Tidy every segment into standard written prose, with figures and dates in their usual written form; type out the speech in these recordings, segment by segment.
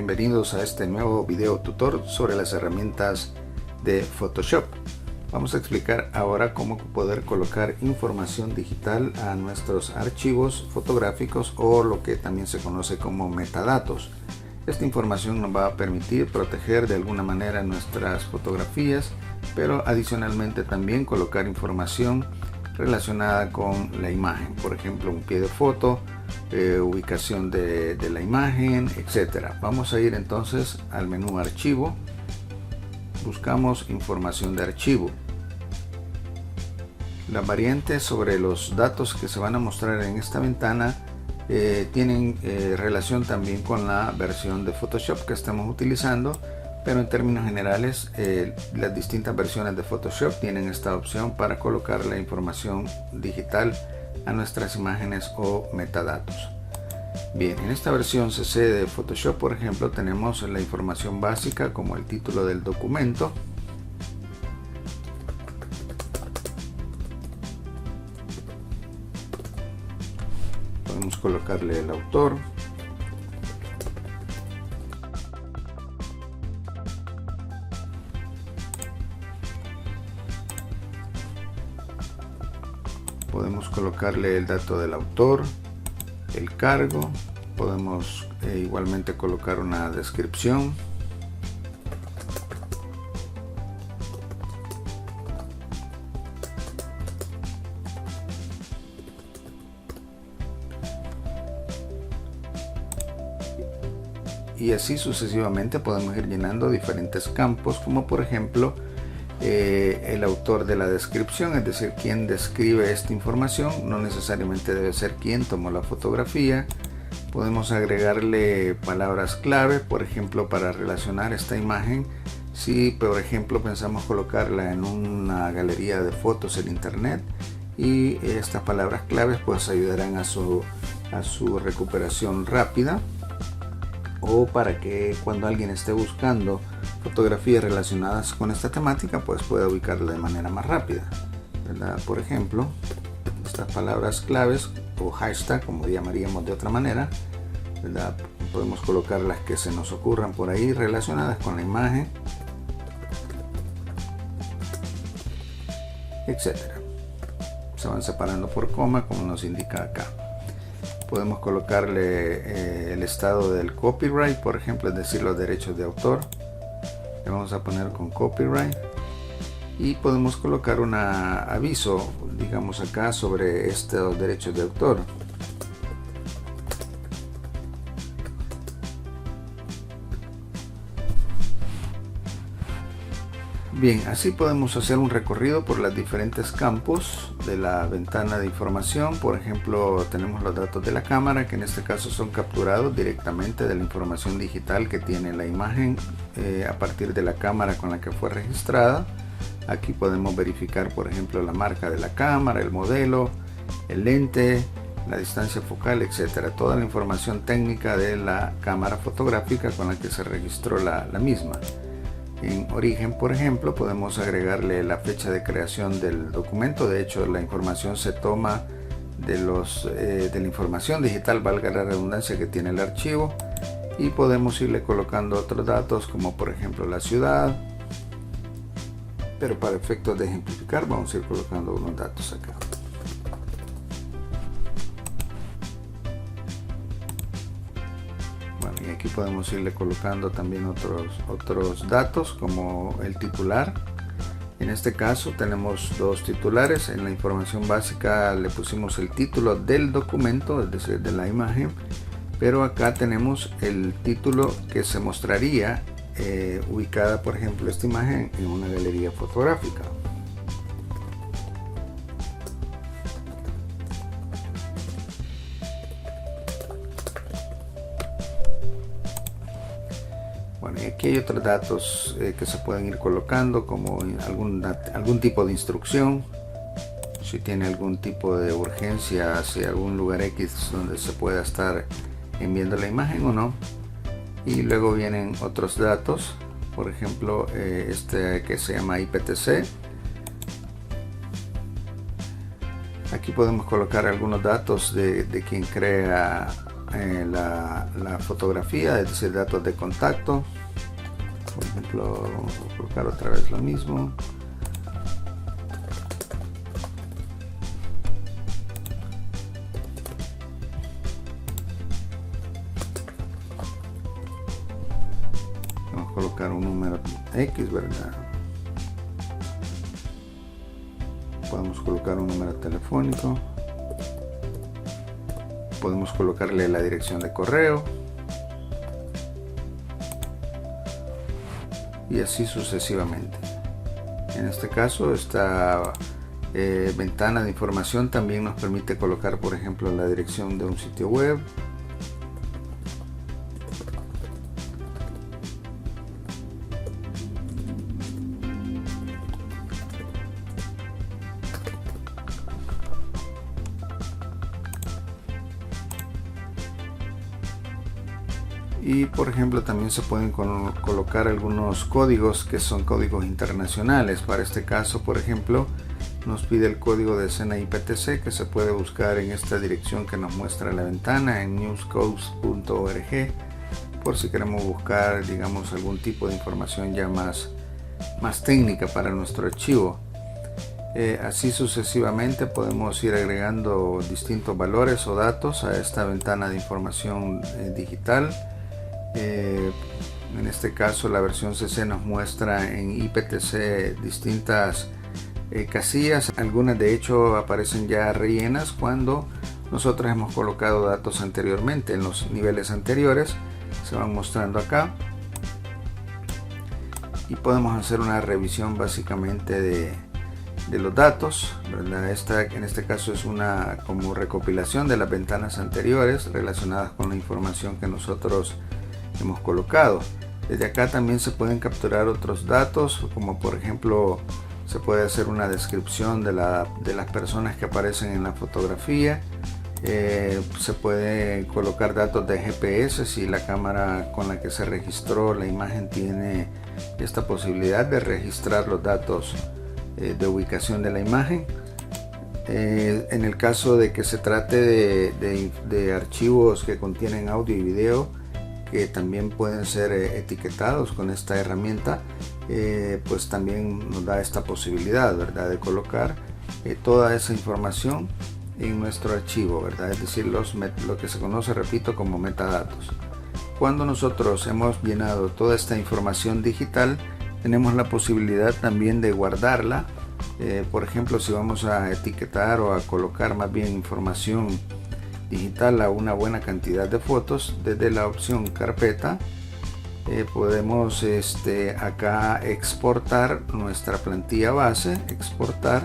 bienvenidos a este nuevo video tutor sobre las herramientas de Photoshop. Vamos a explicar ahora cómo poder colocar información digital a nuestros archivos fotográficos o lo que también se conoce como metadatos. Esta información nos va a permitir proteger de alguna manera nuestras fotografías, pero adicionalmente también colocar información relacionada con la imagen, por ejemplo un pie de foto, ubicación de la imagen, etcétera. Vamos a ir entonces al menú archivo, buscamos información de archivo. Las variantes sobre los datos que se van a mostrar en esta ventana tienen relación también con la versión de Photoshop que estamos utilizando, pero en términos generales las distintas versiones de Photoshop tienen esta opción para colocar la información digital a nuestras imágenes o metadatos. Bien, en esta versión CC de Photoshop, por ejemplo, tenemos la información básica como el título del documento, podemos colocarle el autor, podemos colocarle el dato del autor, el cargo, podemos igualmente colocar una descripción, y así sucesivamente podemos ir llenando diferentes campos, como por ejemplo el autor de la descripción, es decir, quien describe esta información. No necesariamente debe ser quien tomó la fotografía. Podemos agregarle palabras clave, por ejemplo, para relacionar esta imagen. Si por ejemplo pensamos colocarla en una galería de fotos en internet, y estas palabras claves pues ayudarán a su recuperación rápida, o para que cuando alguien esté buscando fotografías relacionadas con esta temática pues pueda ubicarla de manera más rápida, ¿verdad? Por ejemplo, estas palabras claves o hashtag, como llamaríamos de otra manera, ¿verdad? Podemos colocar las que se nos ocurran por ahí relacionadas con la imagen, etcétera. Se van separando por coma, como nos indica acá. Podemos colocarle el estado del copyright, por ejemplo, es decir, los derechos de autor. Le vamos a poner con copyright, y podemos colocar un aviso, digamos acá, sobre estos derechos de autor. Bien, así podemos hacer un recorrido por los diferentes campos de la ventana de información. Por ejemplo, tenemos los datos de la cámara, que en este caso son capturados directamente de la información digital que tiene la imagen a partir de la cámara con la que fue registrada. Aquí podemos verificar, por ejemplo, la marca de la cámara, el modelo, el lente, la distancia focal, etcétera. Toda la información técnica de la cámara fotográfica con la que se registró la misma. En origen, por ejemplo, podemos agregarle la fecha de creación del documento. De hecho, la información se toma de la información digital, valga la redundancia, que tiene el archivo, y podemos irle colocando otros datos como por ejemplo la ciudad, pero para efectos de ejemplificar vamos a ir colocando unos datos acá. Bueno, y aquí podemos irle colocando también otros datos como el titular. En este caso tenemos dos titulares. En la información básica le pusimos el título del documento, es decir, de la imagen, pero acá tenemos el título que se mostraría ubicada, por ejemplo, esta imagen en una galería fotográfica. Bueno, y aquí hay otros datos que se pueden ir colocando, como algún tipo de instrucción, si tiene algún tipo de urgencia hacia algún lugar X donde se pueda estar enviando la imagen o no. Y luego vienen otros datos, por ejemplo este que se llama IPTC. Aquí podemos colocar algunos datos de quien crea la fotografía, es decir, datos de contacto. Por ejemplo, vamos a colocar otra vez lo mismo. Vamos a colocar un número X, ¿verdad? Podemos colocar un número telefónico. Podemos colocarle la dirección de correo. Y así sucesivamente. En este caso, esta ventana de información también nos permite colocar, por ejemplo, la dirección de un sitio web. Y por ejemplo también se pueden colocar algunos códigos que son códigos internacionales. Para este caso, por ejemplo, nos pide el código de escena IPTC, que se puede buscar en esta dirección que nos muestra la ventana en newscodes.org, por si queremos buscar, digamos, algún tipo de información ya más técnica para nuestro archivo. Así sucesivamente podemos ir agregando distintos valores o datos a esta ventana de información digital. En este caso, la versión CC nos muestra en IPTC distintas casillas. Algunas de hecho aparecen ya rellenas cuando nosotros hemos colocado datos anteriormente. En los niveles anteriores se van mostrando acá y podemos hacer una revisión básicamente de los datos, ¿verdad? En este caso es una como recopilación de las ventanas anteriores relacionadas con la información que nosotros hemos colocado. Desde acá también se pueden capturar otros datos, como por ejemplo se puede hacer una descripción de las personas que aparecen en la fotografía. Se puede colocar datos de GPS si la cámara con la que se registró la imagen tiene esta posibilidad de registrar los datos de ubicación de la imagen. En el caso de que se trate de archivos que contienen audio y video, que también pueden ser etiquetados con esta herramienta, pues también nos da esta posibilidad, ¿verdad?, de colocar toda esa información en nuestro archivo, ¿verdad? Es decir, lo que se conoce, repito, como metadatos. Cuando nosotros hemos llenado toda esta información digital, tenemos la posibilidad también de guardarla. Por ejemplo, si vamos a etiquetar o a colocar más bien información digital a una buena cantidad de fotos, desde la opción carpeta podemos acá exportar nuestra plantilla base, exportar,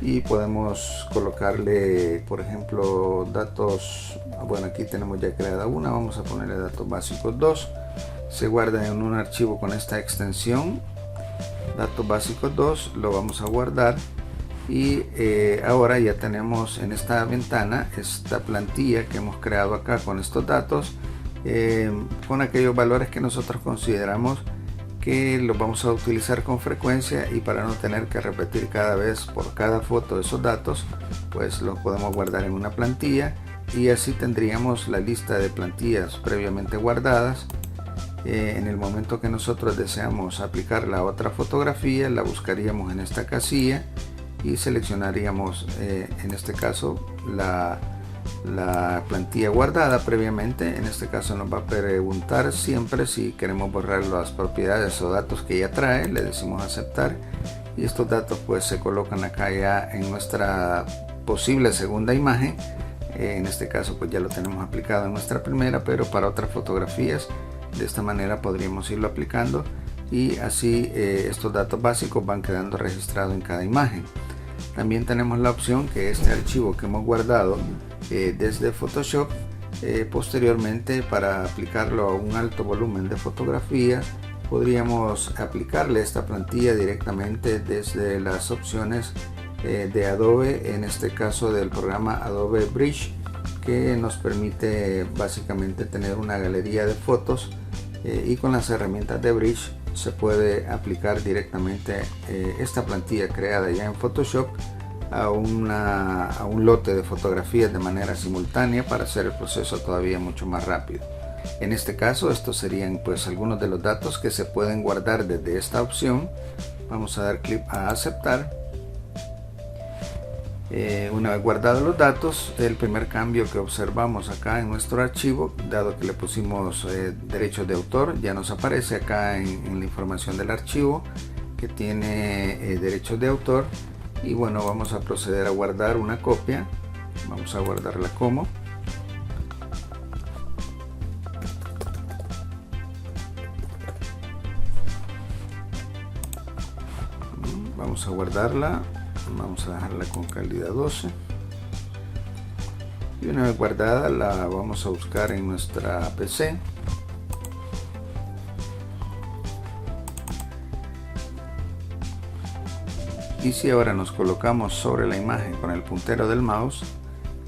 y podemos colocarle, por ejemplo, datos. Bueno, aquí tenemos ya creada una, vamos a ponerle datos básicos 2. Se guarda en un archivo con esta extensión, datos básicos 2, lo vamos a guardar. Y ahora ya tenemos en esta ventana esta plantilla que hemos creado acá con estos datos, con aquellos valores que nosotros consideramos que los vamos a utilizar con frecuencia, y para no tener que repetir cada vez por cada foto esos datos, pues los podemos guardar en una plantilla, y así tendríamos la lista de plantillas previamente guardadas. En el momento que nosotros deseamos aplicar la otra fotografía, la buscaríamos en esta casilla y seleccionaríamos en este caso la plantilla guardada previamente. En este caso nos va a preguntar siempre si queremos borrar las propiedades o datos que ya trae, le decimos aceptar, y estos datos pues se colocan acá ya en nuestra posible segunda imagen. En este caso pues ya lo tenemos aplicado en nuestra primera, pero para otras fotografías de esta manera podríamos irlo aplicando, y así estos datos básicos van quedando registrados en cada imagen. También tenemos la opción que este archivo que hemos guardado desde Photoshop, posteriormente para aplicarlo a un alto volumen de fotografías, podríamos aplicarle esta plantilla directamente desde las opciones de Adobe, en este caso del programa Adobe Bridge, que nos permite básicamente tener una galería de fotos, y con las herramientas de Bridge se puede aplicar directamente esta plantilla creada ya en Photoshop a un lote de fotografías de manera simultánea para hacer el proceso todavía mucho más rápido. En este caso, estos serían pues algunos de los datos que se pueden guardar desde esta opción. Vamos a dar clic a aceptar. Una vez guardados los datos, el primer cambio que observamos acá en nuestro archivo, dado que le pusimos derechos de autor, ya nos aparece acá en la información del archivo que tiene derechos de autor. Y bueno, vamos a proceder a guardar una copia. Vamos a guardarla como. Vamos a guardarla. Vamos a dejarla con calidad 12. Y una vez guardada, la vamos a buscar en nuestra PC. Y si ahora nos colocamos sobre la imagen con el puntero del mouse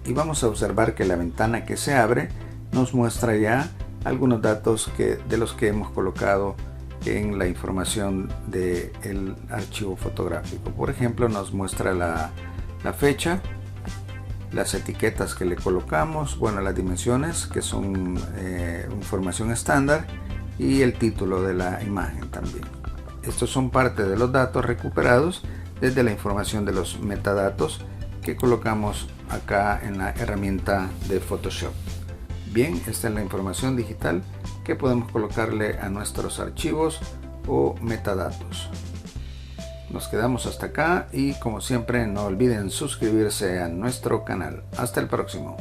y vamos a observar que la ventana que se abre nos muestra ya algunos datos de los que hemos colocado en la información del archivo fotográfico. Por ejemplo, nos muestra la fecha, las etiquetas que le colocamos, bueno, las dimensiones que son información estándar y el título de la imagen también. Estos son parte de los datos recuperados desde la información de los metadatos que colocamos acá en la herramienta de Photoshop. Bien, esta es la información digital que podemos colocarle a nuestros archivos o metadatos. Nos quedamos hasta acá y como siempre no olviden suscribirse a nuestro canal. Hasta el próximo.